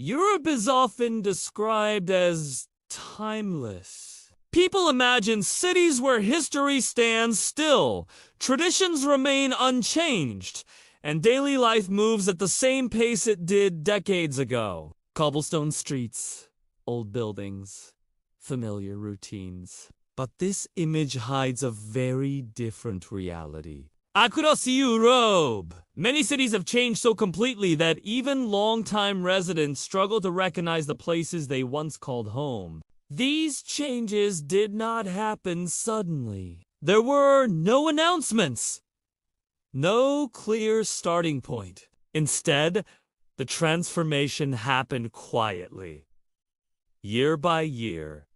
Europe is often described as timeless. People imagine cities where history stands still, traditions remain unchanged, and daily life moves at the same pace it did decades ago. Cobblestone streets, old buildings, familiar routines. But this image hides a very different reality. Across Europe, many cities have changed so completely that even long-time residents struggle to recognize the places they once called home. These changes did not happen suddenly. There were no announcements, no clear starting point. Instead, the transformation happened quietly. Year by year,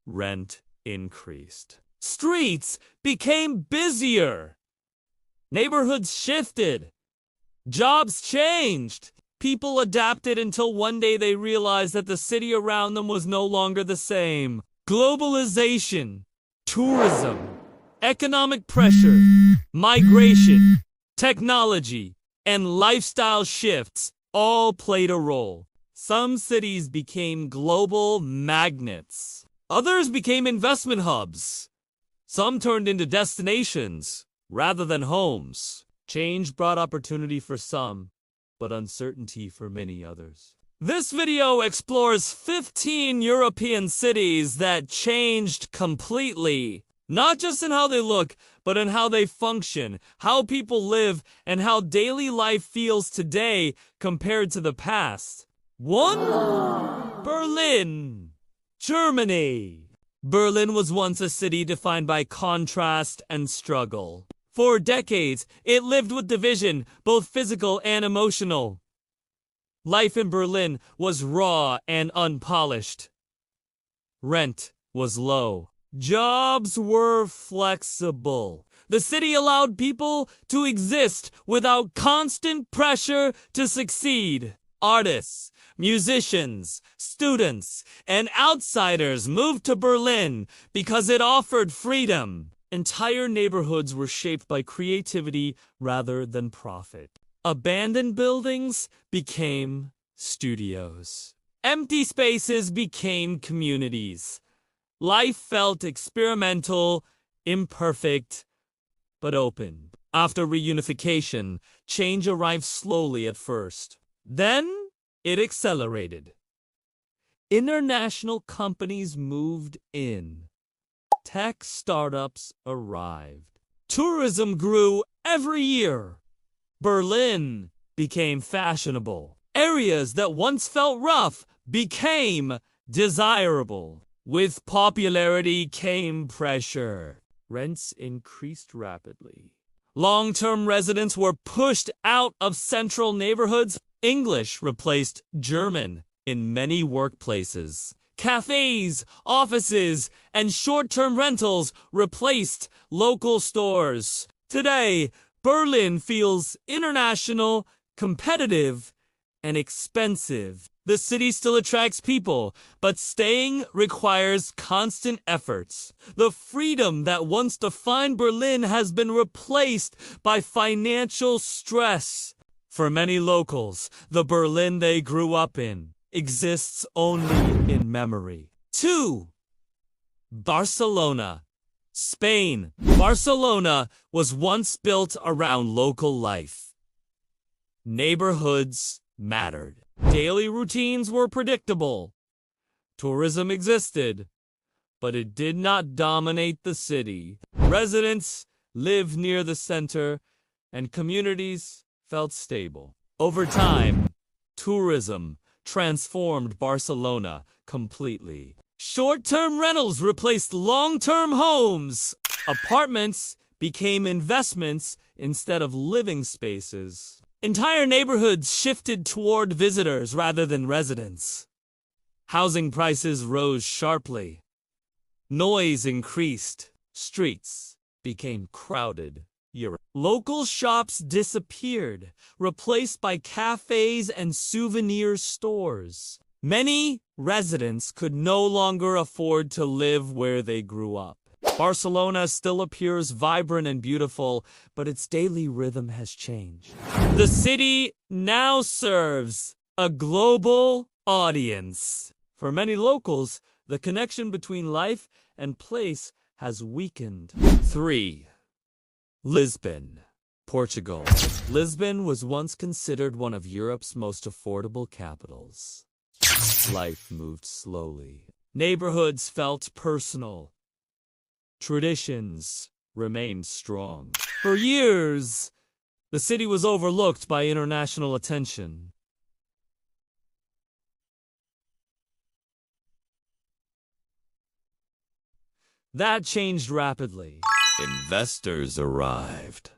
rent increased. Streets became busier. Neighborhoods shifted. Jobs changed. People adapted until one day they realized that the city around them was no longer the same. Globalization, tourism, economic pressure, migration, technology, and lifestyle shifts all played a role. Some cities became global magnets. Others became investment hubs. Some turned into destinations rather than homes. Change brought opportunity for some, but uncertainty for many others. This video explores 15 European cities that changed completely, not just in how they look, but in how they function, how people live, and how daily life feels today compared to the past. 1. Berlin, Germany. Berlin was once a city defined by contrast and struggle. For decades, it lived with division, both physical and emotional. Life in Berlin was raw and unpolished. Rent was low. Jobs were flexible. The city allowed people to exist without constant pressure to succeed. Artists, musicians, students, and outsiders moved to Berlin because it offered freedom. Entire neighborhoods were shaped by creativity rather than profit. Abandoned buildings became studios. Empty spaces became communities. Life felt experimental, imperfect, but open. After reunification, change arrived slowly at first. Then, it accelerated. International companies moved in. Tech startups arrived. Tourism grew every year. Berlin became fashionable. Areas that once felt rough became desirable. With popularity came pressure. Rents increased rapidly. Long-term residents were pushed out of central neighborhoods. English replaced German in many workplaces. Cafes, offices, and short-term rentals replaced local stores. Today, Berlin feels international, competitive, and expensive. The city still attracts people, but staying requires constant efforts. The freedom that once defined Berlin has been replaced by financial stress. For many locals, the Berlin they grew up in exists only in memory. 2. Barcelona, Spain. Barcelona was once built around local life. Neighborhoods mattered. Daily routines were predictable. Tourism existed, but it did not dominate the city. Residents lived near the center, and communities felt stable. Over time, tourism transformed Barcelona completely. Short-term rentals replaced long-term homes. Apartments became investments instead of living spaces. Entire neighborhoods shifted toward visitors rather than residents. Housing prices rose sharply. Noise increased. Streets became crowded. Local shops disappeared, replaced by cafes and souvenir stores. Many residents could no longer afford to live where they grew up. Barcelona still appears vibrant and beautiful, but its daily rhythm has changed. The city now serves a global audience. For many locals, the connection between life and place has weakened. 3. Lisbon, Portugal. Lisbon was once considered one of Europe's most affordable capitals. Life moved slowly. Neighborhoods felt personal. Traditions remained strong. For years, the city was overlooked by international attention. That changed rapidly. Investors arrived.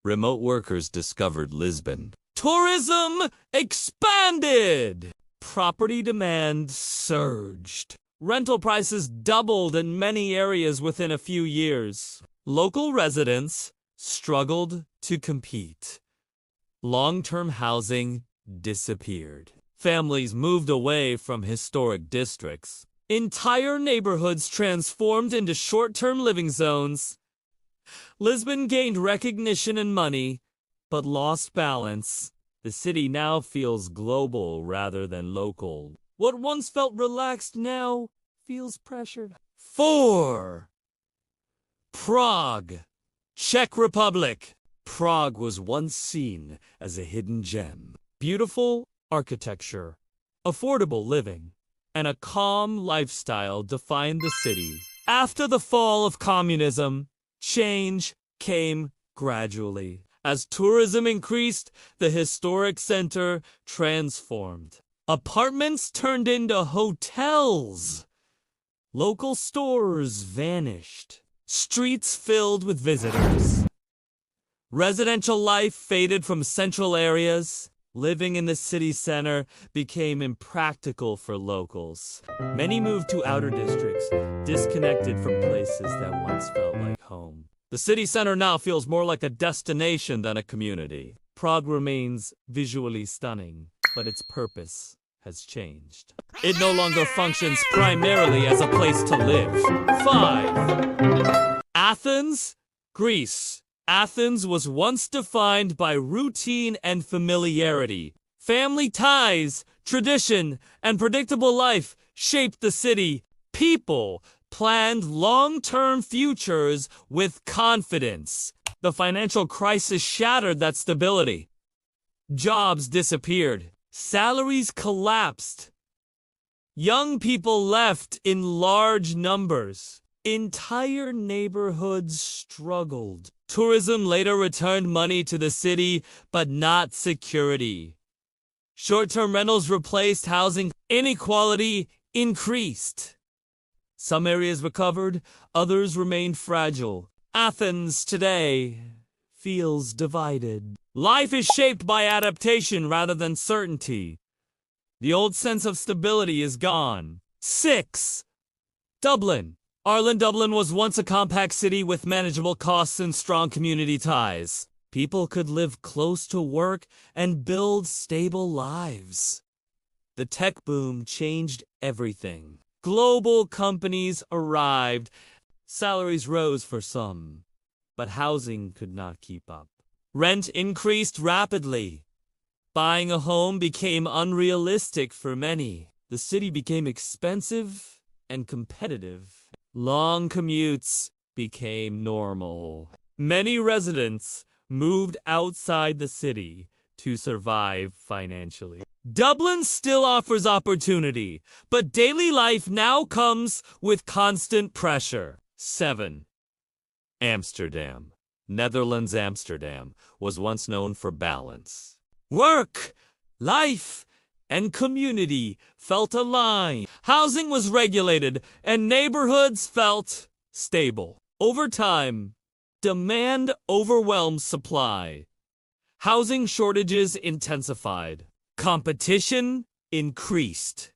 Remote workers discovered Lisbon. Tourism expanded. Property demand surged. Rental prices doubled in many areas within a few years. Local residents struggled to compete. Long-term housing disappeared. Families moved away from historic districts. Entire neighborhoods transformed into short-term living zones. Lisbon gained recognition and money, but lost balance. The city now feels global rather than local. What once felt relaxed now feels pressured. 4. Prague, Czech Republic. Prague was once seen as a hidden gem. Beautiful architecture, affordable living, and a calm lifestyle defined the city. After the fall of communism, change came gradually. As tourism increased, the historic center transformed. Apartments turned into hotels. Local stores vanished. Streets filled with visitors. Residential life faded from central areas. Living in the city center became impractical for locals. Many moved to outer districts, disconnected from places that once felt like home. The city center now feels more like a destination than a community. Prague remains visually stunning, but its purpose has changed. It no longer functions primarily as a place to live. 5. Athens, Greece. Athens was once defined by routine and familiarity. Family ties, tradition, and predictable life shaped the city. People planned long-term futures with confidence. The financial crisis shattered that stability. Jobs disappeared. Salaries collapsed. Young people left in large numbers. Entire neighborhoods struggled. Tourism later returned money to the city, but not security. Short-term rentals replaced housing. Inequality increased. Some areas recovered, others remained fragile. Athens today feels divided. Life is shaped by adaptation rather than certainty. The old sense of stability is gone. 6. Dublin. Dublin was once a compact city with manageable costs and strong community ties. People could live close to work and build stable lives. The tech boom changed everything. Global companies arrived. Salaries rose for some, but housing could not keep up. Rent increased rapidly. Buying a home became unrealistic for many. The city became expensive and competitive. Long commutes became normal. Many residents moved outside the city to survive financially. Dublin still offers opportunity, but daily life now comes with constant pressure. 7. Amsterdam. Netherlands. Amsterdam was once known for balance. Work, life, and community felt aligned. Housing was regulated, and neighborhoods felt stable. Over time, demand overwhelmed supply. Housing shortages intensified. Competition increased.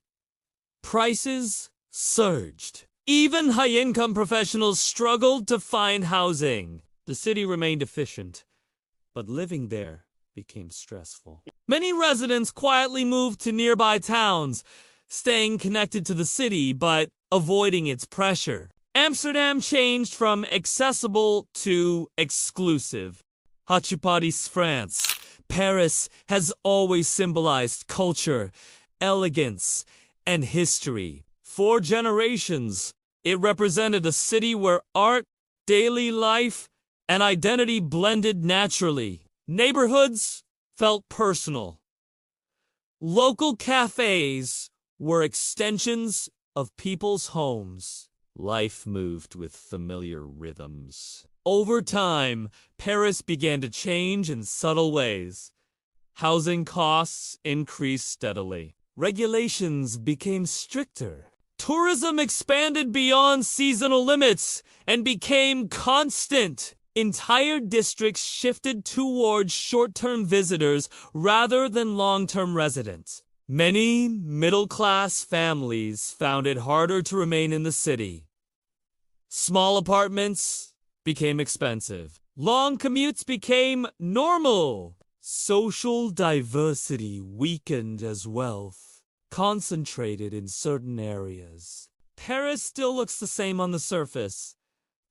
Prices surged. Even high-income professionals struggled to find housing. The city remained efficient, but living there became stressful. Many residents quietly moved to nearby towns, staying connected to the city but avoiding its pressure. Amsterdam changed from accessible to exclusive. Haute France. Paris has always symbolized culture elegance, and history. For generations, it represented a city where art, daily life, and identity blended naturally. Neighborhoods felt personal. Local cafes were extensions of people's homes. Life moved with familiar rhythms. Over time, Paris began to change in subtle ways. Housing costs increased steadily. Regulations became stricter. Tourism expanded beyond seasonal limits and became constant. Entire districts shifted towards short-term visitors rather than long-term residents. Many middle-class families found it harder to remain in the city. Small apartments became expensive. Long commutes became normal. Social diversity weakened as wealth concentrated in certain areas. Paris still looks the same on the surface,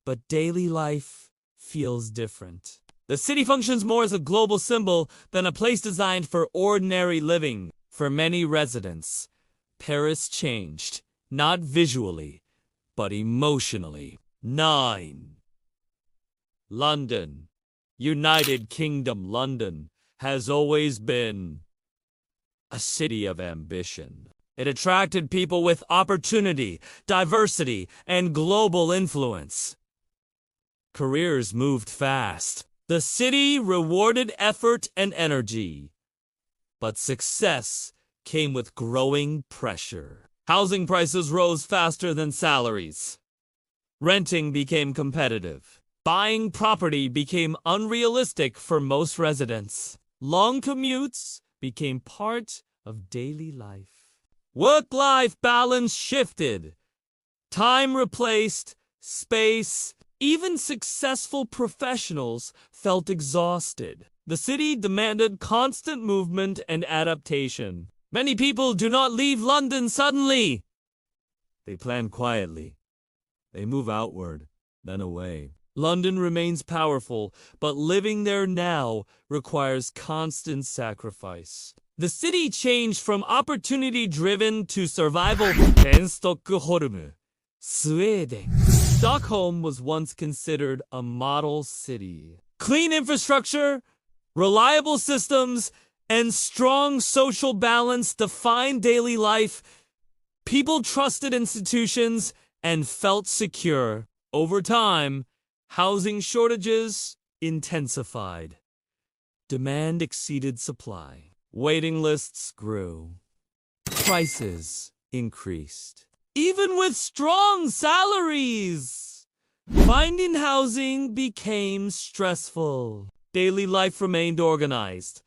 but daily life feels different. The city functions more as a global symbol than a place designed for ordinary living. For many residents, Paris changed, not visually, but emotionally. 9. London. United Kingdom London has always been a city of ambition. It attracted people with opportunity, diversity, and global influence. Careers moved fast. The city rewarded effort and energy. But success came with growing pressure. Housing prices rose faster than salaries. Renting became competitive. Buying property became unrealistic for most residents. Long commutes became part of daily life. Work-life balance shifted. Time replaced space. Even successful professionals felt exhausted. The city demanded constant movement and adaptation. Many people do not leave London suddenly. They plan quietly. They move outward, then away. London remains powerful, but living there now requires constant sacrifice. The city changed from opportunity-driven to survival. Stockholm, Sweden. Stockholm was once considered a model city. Clean infrastructure, reliable systems, and strong social balance defined daily life. People trusted institutions and felt secure. Over time, housing shortages intensified. Demand exceeded supply. Waiting lists grew. Prices increased. Even with strong salaries, finding housing became stressful. Daily life remained organized,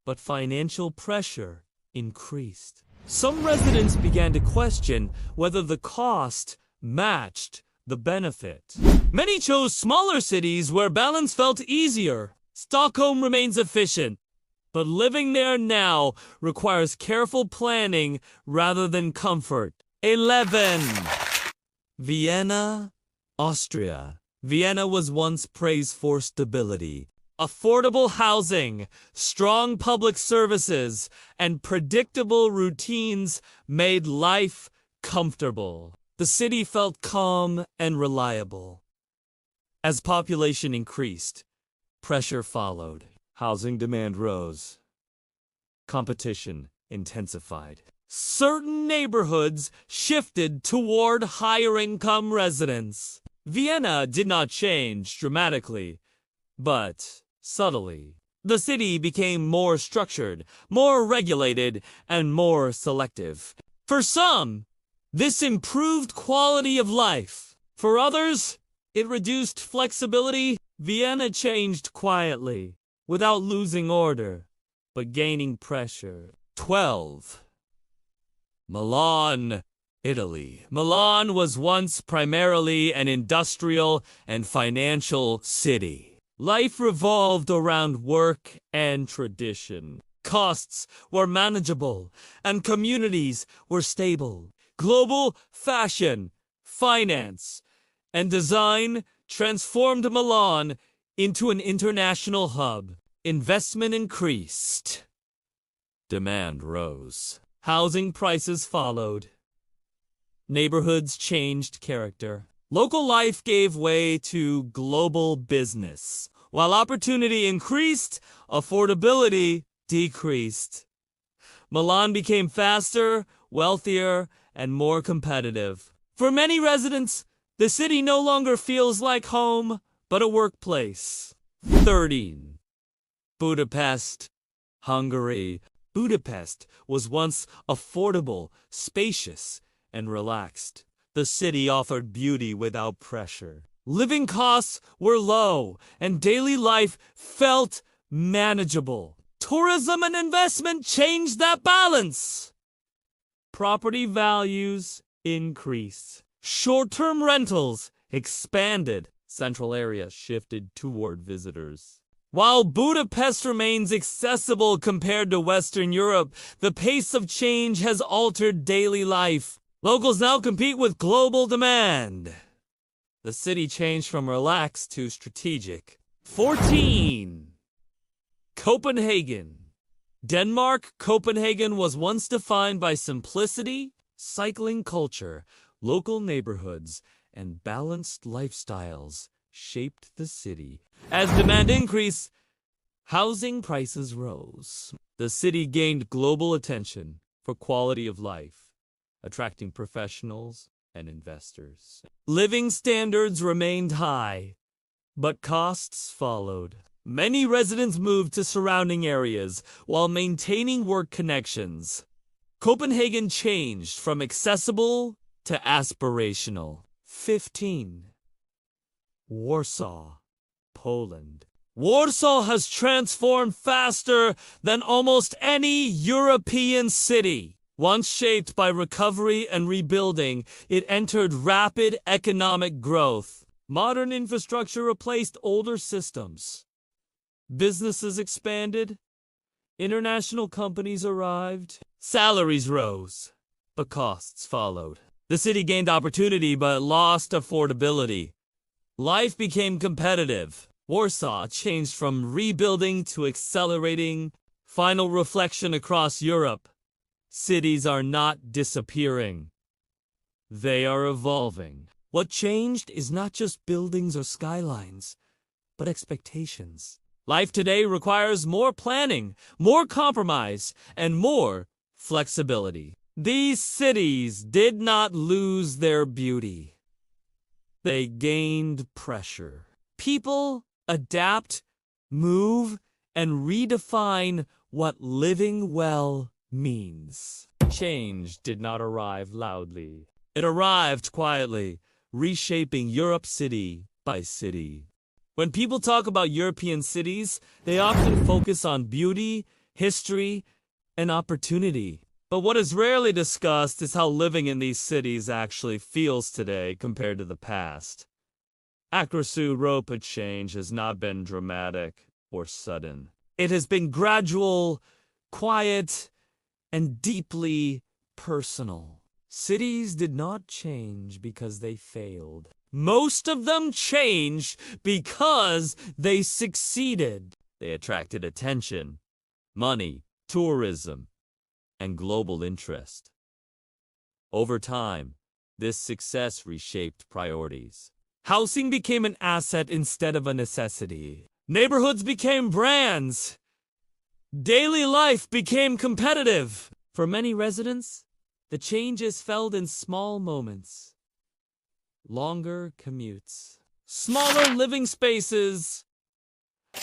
but financial pressure increased. Some residents began to question whether the cost matched the benefit. Many chose smaller cities where balance felt easier. Stockholm remains efficient, but living there now requires careful planning rather than comfort. 11. Vienna, Austria. Vienna was once praised for stability. Affordable housing, strong public services, and predictable routines made life comfortable. The city felt calm and reliable. As population increased, pressure followed. Housing demand rose. Competition intensified. Certain neighborhoods shifted toward higher-income residents. Vienna did not change dramatically, but subtly. The city became more structured, more regulated, and more selective. For some, this improved quality of life. For others, it reduced flexibility. Vienna changed quietly, without losing order, but gaining pressure. 12. Milan, Italy. Milan was once primarily an industrial and financial city. Life revolved around work and tradition. Costs were manageable, and communities were stable. Global fashion, finance, and design transformed Milan into an international hub. Investment increased. Demand rose. Housing prices followed. Neighborhoods changed character. Local life gave way to global business. While opportunity increased, affordability decreased. Milan became faster, wealthier, and more competitive. For many residents, the city no longer feels like home, but a workplace. 13. Budapest, Hungary. Budapest was once affordable, spacious, and relaxed. The city offered beauty without pressure. Living costs were low, and daily life felt manageable. Tourism and investment changed that balance. Property values increased. Short-term rentals expanded. Central areas shifted toward visitors. While Budapest remains accessible compared to Western Europe, the pace of change has altered daily life. Locals now compete with global demand. The city changed from relaxed to strategic. 14. Copenhagen. Denmark, Copenhagen was once defined by simplicity, cycling culture, local neighborhoods, and balanced lifestyles shaped the city. As demand increased, housing prices rose. The city gained global attention for quality of life, attracting professionals and investors. Living standards remained high, but costs followed. Many residents moved to surrounding areas while maintaining work connections. Copenhagen changed from accessible to aspirational. 15. Warsaw, Poland. Warsaw has transformed faster than almost any European city. Once shaped by recovery and rebuilding, it entered rapid economic growth. Modern infrastructure replaced older systems. Businesses expanded. International companies arrived. Salaries rose, but costs followed. The city gained opportunity but lost affordability. Life became competitive. Warsaw changed from rebuilding to accelerating. Final reflection across Europe. Cities are not disappearing. They are evolving. What changed is not just buildings or skylines, but expectations. Life today requires more planning, more compromise, and more flexibility. These cities did not lose their beauty. They gained pressure. People adapt, move, and redefine what living well means. Change did not arrive loudly. It arrived quietly, reshaping Europe city by city. When people talk about European cities, they often focus on beauty, history, and opportunity. But what is rarely discussed is how living in these cities actually feels today compared to the past. Accuracy rope of change has not been dramatic or sudden. It has been gradual, quiet, and deeply personal. Cities did not change because they failed. Most of them changed because they succeeded. They attracted attention, money, tourism, and global interest. Over time, this success reshaped priorities. Housing became an asset instead of a necessity. Neighborhoods became brands. Daily life became competitive. For many residents, the change is felt in small moments. Longer commutes, smaller living spaces,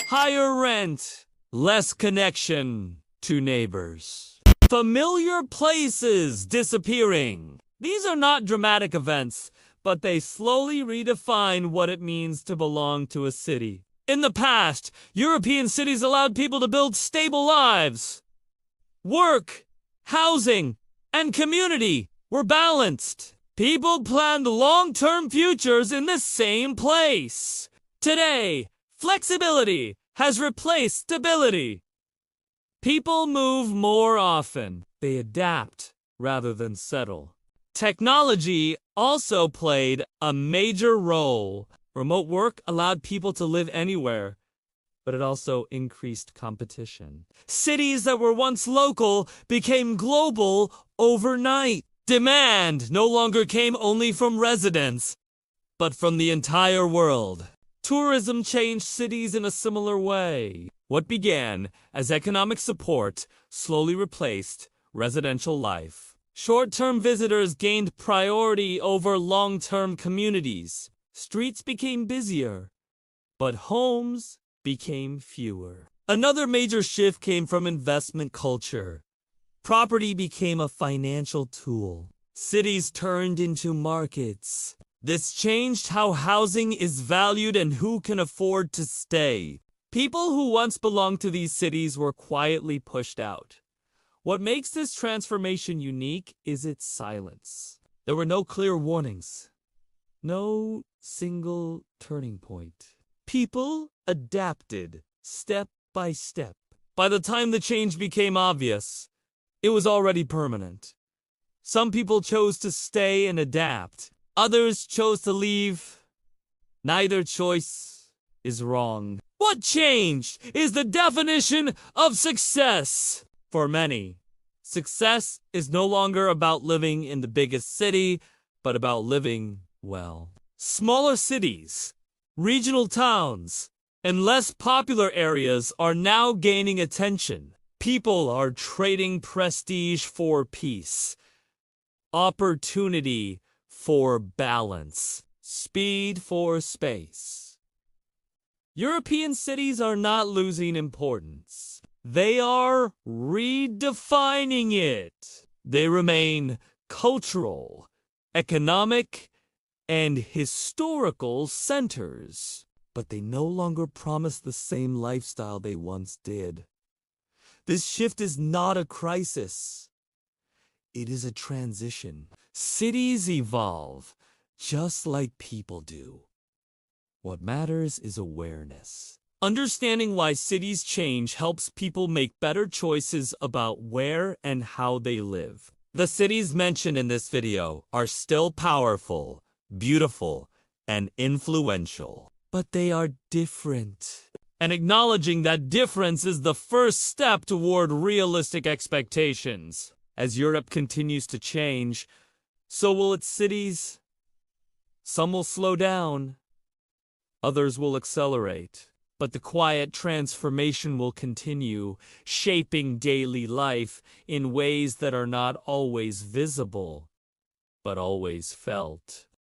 higher rent, less connection to neighbors. Familiar places disappearing. These are not dramatic events, but they slowly redefine what it means to belong to a city. In the past, European cities allowed people to build stable lives. Work, housing, and community were balanced. People planned long-term futures in the same place. Today, flexibility has replaced stability. People move more often. They adapt rather than settle. Technology also played a major role. Remote work allowed people to live anywhere, but it also increased competition. Cities that were once local became global overnight. Demand no longer came only from residents, but from the entire world. Tourism changed cities in a similar way. What began as economic support slowly replaced residential life. Short-term visitors gained priority over long-term communities. Streets became busier, but homes became fewer. Another major shift came from investment culture. Property became a financial tool. Cities turned into markets. This changed how housing is valued and who can afford to stay. People who once belonged to these cities were quietly pushed out. What makes this transformation unique is its silence. There were no clear warnings. No single turning point. People adapted step by step. By the time the change became obvious, it was already permanent. Some people chose to stay and adapt. Others chose to leave. Neither choice is wrong. What changed is the definition of success. For many, success is no longer about living in the biggest city, but about living well. Smaller cities, regional towns, and less popular areas are now gaining attention. People are trading prestige for peace, opportunity for balance, speed for space. European cities are not losing importance. They are redefining it. They remain cultural, economic, and historical centers, but they no longer promise the same lifestyle they once did. This shift is not a crisis. It is a transition. Cities evolve, just like people do. What matters is awareness. Understanding why cities change helps people make better choices about where and how they live. The cities mentioned in this video are still powerful, beautiful, and influential, but they are different. And acknowledging that difference is the first step toward realistic expectations. As Europe continues to change, so will its cities. Some will slow down, others will accelerate. But the quiet transformation will continue, shaping daily life in ways that are not always visible, but always felt.